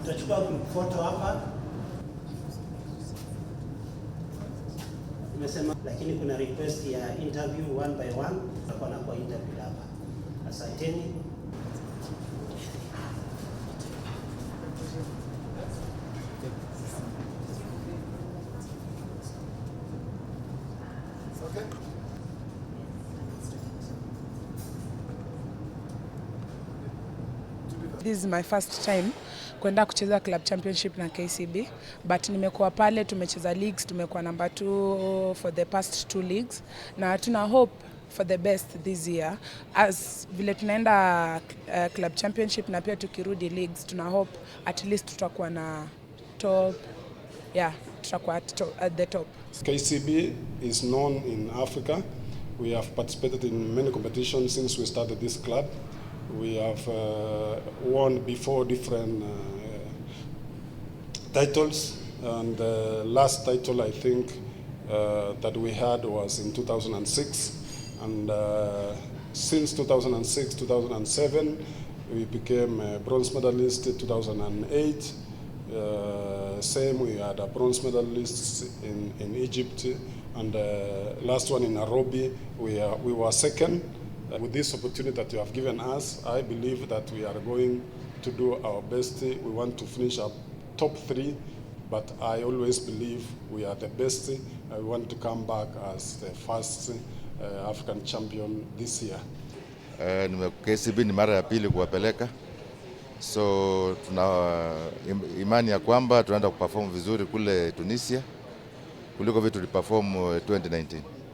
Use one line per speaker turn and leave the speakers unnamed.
Tutachukua group photo hapa. Nimesema lakini kuna request ya interview one by one, tutakuwa na kwa interview hapa. Asanteni.
Okay.
This is my first time kwenda kucheza club championship na KCB, but nimekuwa pale, tumecheza leagues, tumekuwa number 2 for the past 2 leagues, na tuna hope for the best this year. As vile tunaenda club championship na pia tukirudi leagues, tuna hope at least tutakuwa na top, tutakuwa at the top.
KCB is known in Africa. We have participated in many competitions since we started this club. We have won before different titles, and the last title I think that we had was in 2006, and since 2006, 2007 we became a bronze medalist. 2008 same, we had a bronze medalist in Egypt, and last one in Nairobi we were second. With this opportunity that you have given us, I believe that we are going to do our best. We want to finish up top 3, but I always believe we are the best. I want to come back as the first African champion this year.
KCB ni mara ya pili kuwapeleka, so tuna imani ya kwamba tunaenda kuperform vizuri kule Tunisia kuliko vitu tuliperform 2019.